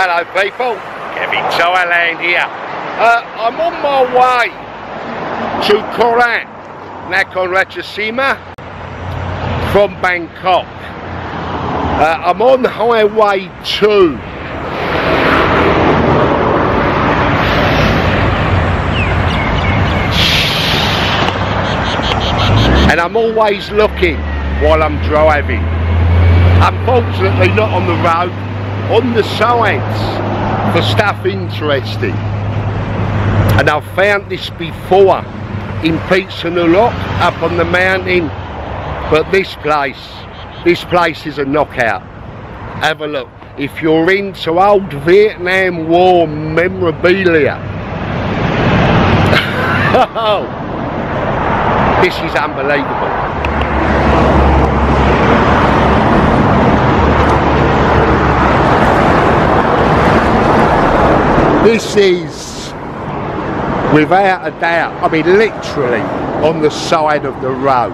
Hello people, Kev-In-Thailand here. I'm on my way to Korat, Nakhom Ratchisima from Bangkok. I'm on highway 2. And I'm always looking while I'm driving. Unfortunately not on the road, on the sides for stuff interesting. And I've found this before in Pattaya up on the mountain, but this place is a knockout. Have a look. If you're into old Vietnam War memorabilia, this is unbelievable. This is, without a doubt, I mean literally on the side of the road.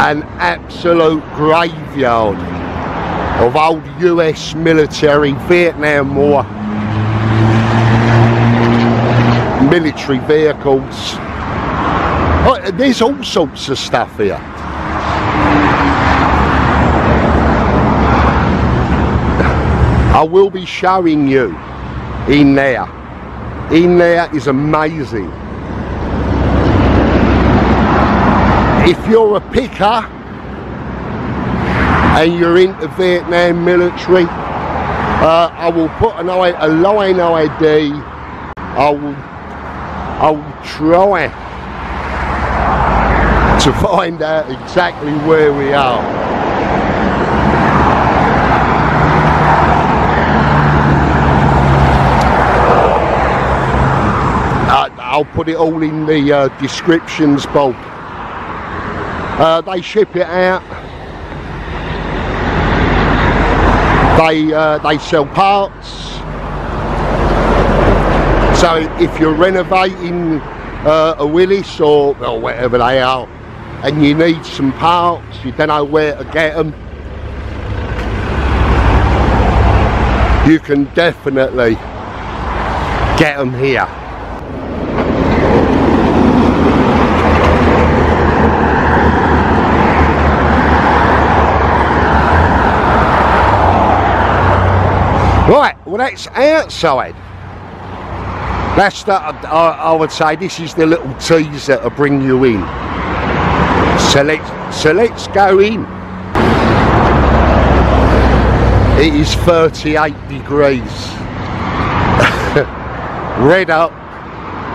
An absolute graveyard of old US military, Vietnam War military vehicles. Oh, there's all sorts of stuff here. I will be showing you in there. In there is amazing. If you're a picker and you're into Vietnam military, I will put a line ID. I will try to find out exactly where we are. I'll put it all in the descriptions, Bob. They ship it out. They sell parts. So if you're renovating a Willis or whatever they are, and you need some parts, you don't know where to get them, you can definitely get them here. Right, well that's outside. That's the, I would say this is the little teaser to bring you in. So let's go in. It is 38 degrees. Red up,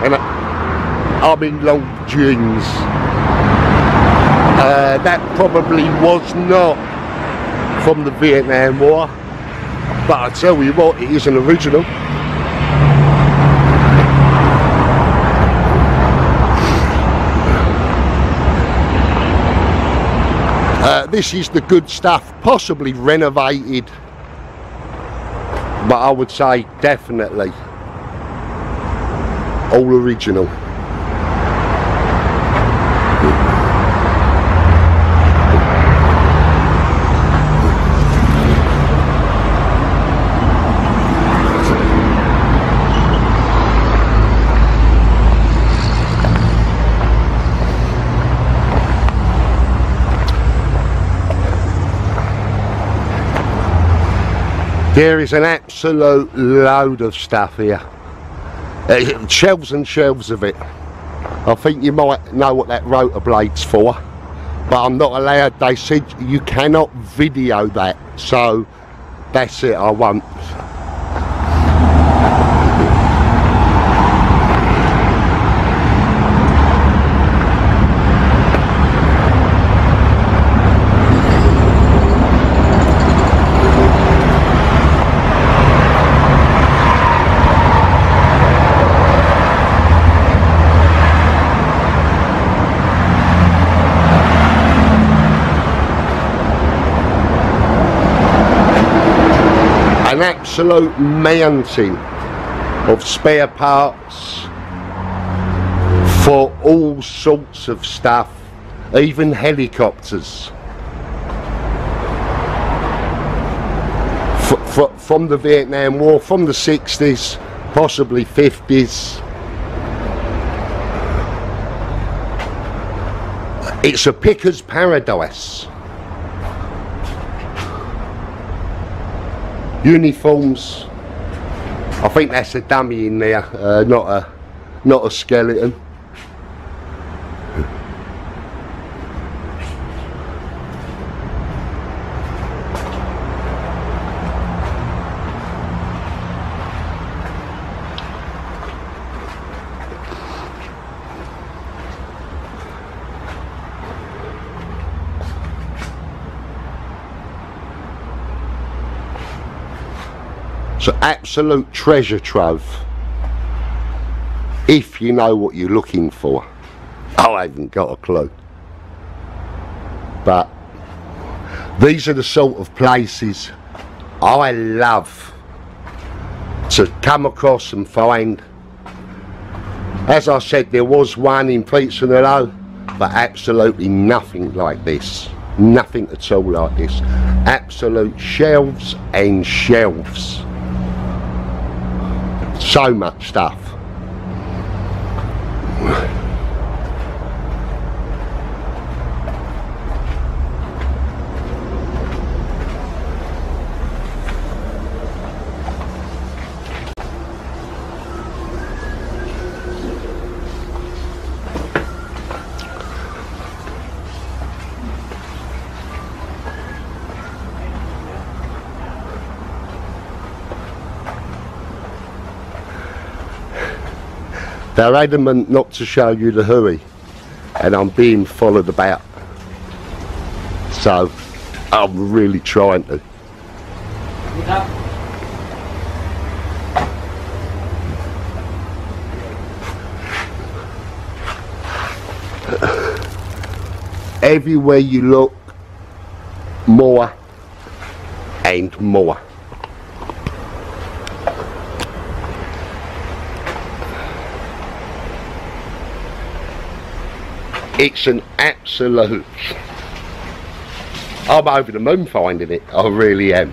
and I'm in long jeans. That probably was not from the Vietnam War. But I tell you what, it is an original. This is the good stuff, possibly renovated, but I would say definitely all original. There is an absolute load of stuff here. Shelves and shelves of it. I think you might know what that rotor blade's for, but I'm not allowed. They said you cannot video that, so that's it, I won't. An absolute mountain of spare parts for all sorts of stuff, even helicopters. from the Vietnam War, from the 60s, possibly 50s. It's a picker's paradise. Uniforms. I think that's a dummy in there, not a skeleton. It's an absolute treasure trove if you know what you're looking for. I haven't got a clue, but these are the sort of places I love to come across and find. As I said, there was one in Pizza, but absolutely nothing like this. Nothing at all like this. Absolute shelves and shelves. So much stuff. They're adamant not to show you the hui, and I'm being followed about, so I'm really trying to. Everywhere you look, more and more. It's an absolute... I'm over the moon finding it, I really am.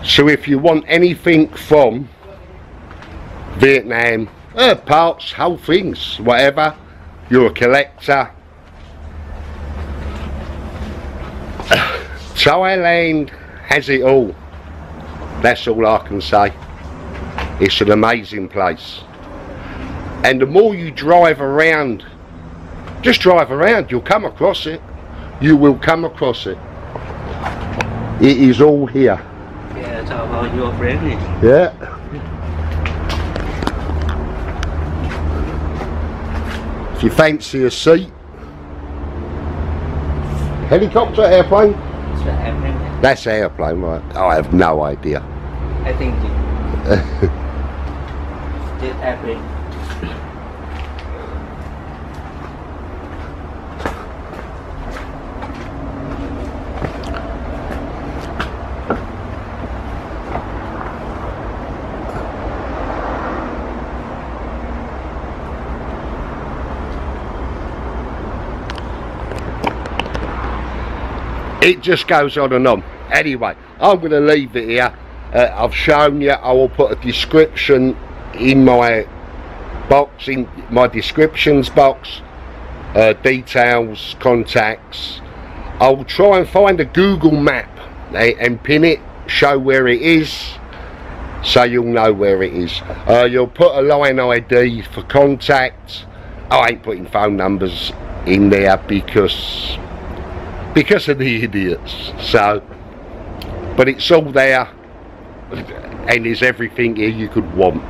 So if you want anything from Vietnam, parts, whole things, whatever, you're a collector, Thailand has it all. That's all I can say. It's an amazing place. And the more you drive around, just drive around, you'll come across it. You will come across it. It is all here. Yeah, talk about your friend. Yeah. If you fancy a seat. Helicopter, airplane? It's an airplane. That's airplane, right? I have no idea. I think it's airplane. It just goes on and on. Anyway, I'm going to leave it here. I've shown you. I will put a description in my box, in my descriptions box, details, contacts. I'll try and find a Google map and pin it, show where it is, so you'll know where it is. You'll put a line ID for contact. I ain't putting phone numbers in there because of the idiots. So, but it's all there, and there's everything here you could want.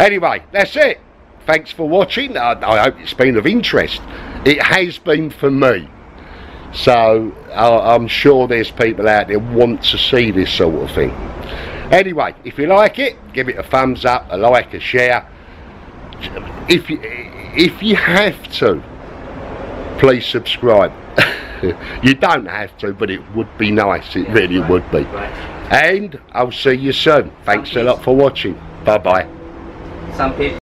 Anyway, that's it. Thanks for watching. I hope it's been of interest. It has been for me. So I'm sure there's people out there want to see this sort of thing. Anyway, if you like it, give it a thumbs up, a like, a share. If you have to, please subscribe. You don't have to, but it would be nice. It really would be. And I'll see you soon. Thanks a lot for watching. Bye bye. Some people